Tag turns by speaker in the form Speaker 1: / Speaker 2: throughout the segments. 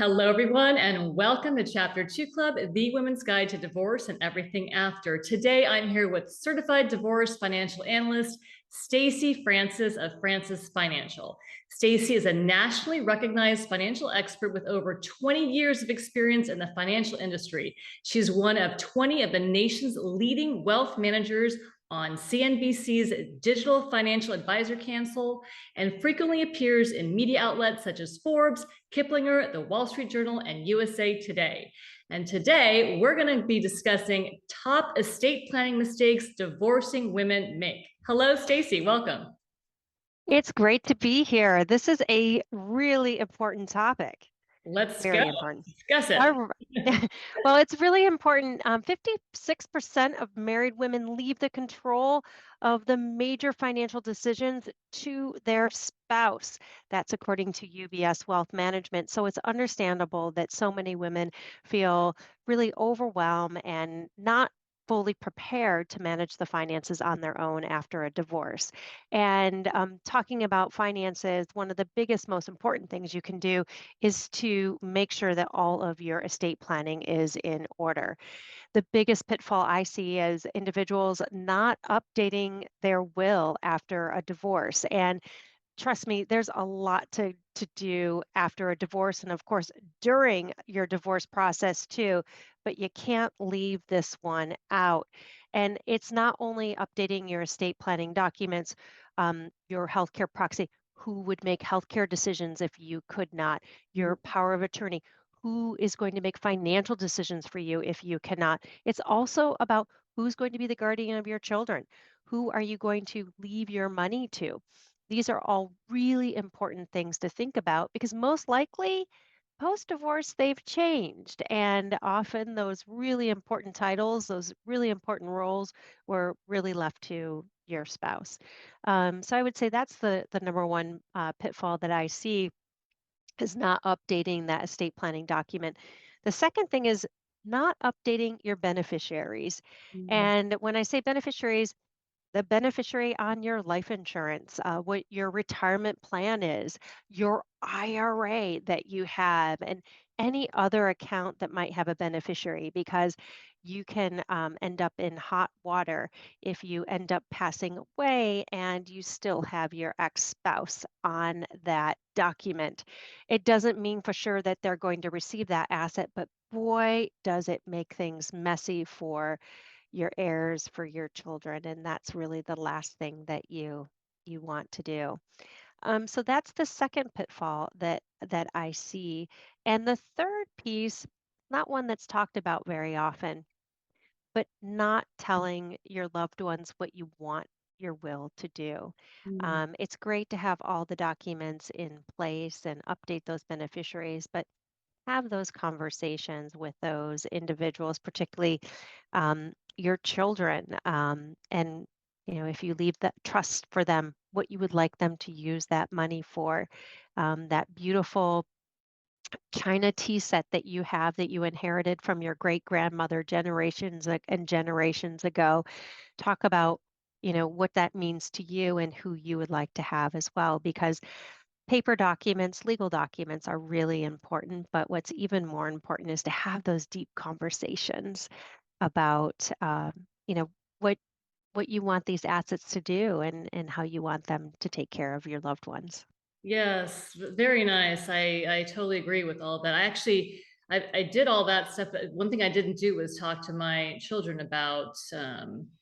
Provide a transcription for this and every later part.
Speaker 1: Hello, everyone, and welcome to Chapter 2 Club, the Women's Guide to Divorce and Everything After. Today, I'm here with certified divorce financial analyst, Stacy Francis of Francis Financial. Stacy is a nationally recognized financial expert with over 20 years of experience in the financial industry. She's one of 20 of the nation's leading wealth managers on CNBC's Digital Financial Advisor Council and frequently appears in media outlets such as Forbes, Kiplinger, the Wall Street Journal, and USA Today. And today we're going to be discussing top estate planning mistakes divorcing women make. Hello, Stacy. Welcome.
Speaker 2: It's great to be here. This is a really important topic.
Speaker 1: Let's
Speaker 2: Very
Speaker 1: go.
Speaker 2: important.
Speaker 1: Discuss it.
Speaker 2: Well, it's really important. 56% of married women leave the control of the major financial decisions to their spouse. That's according to UBS Wealth Management. So it's understandable that so many women feel really overwhelmed and not fully prepared to manage the finances on their own after a divorce. And talking about finances, one of the biggest, most important things you can do is to make sure that all of your estate planning is in order. The biggest pitfall I see is individuals not updating their will after a divorce. And trust me, there's a lot to do after a divorce and of course during your divorce process too, but you can't leave this one out. And it's not only updating your estate planning documents, your healthcare proxy, who would make healthcare decisions if you could not, your power of attorney, who is going to make financial decisions for you if you cannot. It's also about who's going to be the guardian of your children. Who are you going to leave your money to? These are all really important things to think about because most likely post divorce they've changed. And often those really important titles, those really important roles were really left to your spouse. So I would say that's the number one pitfall that I see is not updating that estate planning document. The second thing is not updating your beneficiaries.
Speaker 1: Mhm.
Speaker 2: And when I say beneficiaries, the beneficiary on your life insurance, what your retirement plan is, your IRA that you have, and any other account that might have a beneficiary, because you can end up in hot water if you end up passing away and you still have your ex spouse on that document. It doesn't mean for sure that they're going to receive that asset, but boy, does it make things messy for your heirs, for your children, and that's really the last thing that you want to do. So that's the second pitfall that I see. And the third piece, not one that's talked about very often, but not telling your loved ones what you want your will to do.
Speaker 1: Mhm.
Speaker 2: It's great to have all the documents in place and update those beneficiaries, but have those conversations with those individuals, particularly your children. And, if you leave that trust for them, what you would like them to use that money for. That beautiful China tea set that you have that you inherited from your great grandmother and generations ago. Talk about, what that means to you and who you would like to have as well, because paper documents, legal documents are really important, but what's even more important is to have those deep conversations about, what you want these assets to do and how you want them to take care of your loved ones.
Speaker 1: Yes, very nice. I totally agree with all of that. I did all that stuff. But one thing I didn't do was talk to my children about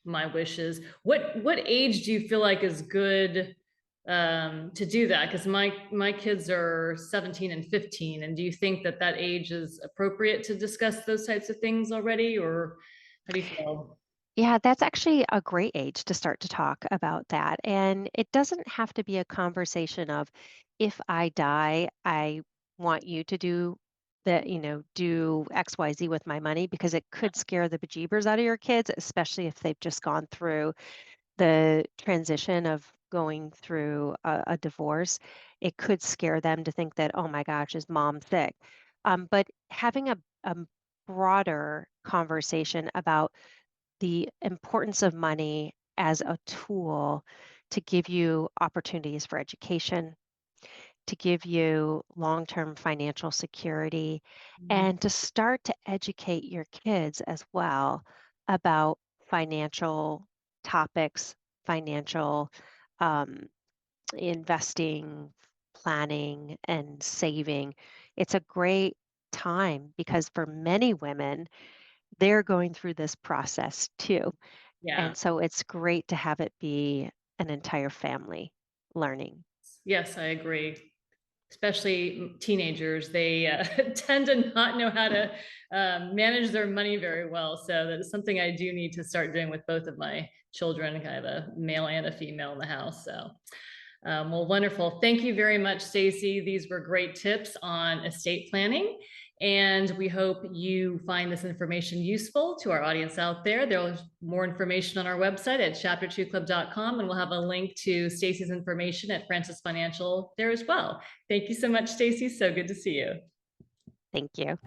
Speaker 1: my wishes. What age do you feel like is good to do that? Because my kids are 17 and 15, and do you think that that age is appropriate to discuss those types of things already, or how do you feel?
Speaker 2: Yeah, that's actually a great age to start to talk about that. And it doesn't have to be a conversation of, if I die, I want you to do XYZ with my money, because it could scare the bejeebers out of your kids, especially if they've just gone through the transition of going through a divorce. It could scare them to think that, oh my gosh, is mom sick? But having a broader conversation about the importance of money as a tool to give you opportunities for education, to give you long-term financial security
Speaker 1: Mhm.
Speaker 2: and to start to educate your kids as well about financial topics, financial um, investing, planning, and saving. It's a great time because for many women, they're going through this process too.
Speaker 1: Yeah.
Speaker 2: And so it's great to have it be an entire family learning.
Speaker 1: Yes, I agree. Especially teenagers, they tend to not know how to manage their money very well. So that's something I do need to start doing with both of my children. I have a male and a female in the house. So, well, wonderful. Thank you very much, Stacy. These were great tips on estate planning. And we hope you find this information useful to our audience out there. There's more information on our website at chapter2club.com, and we'll have a link to Stacy's information at Francis Financial there as well. Thank you so much, Stacy. So good to see you.
Speaker 2: Thank you.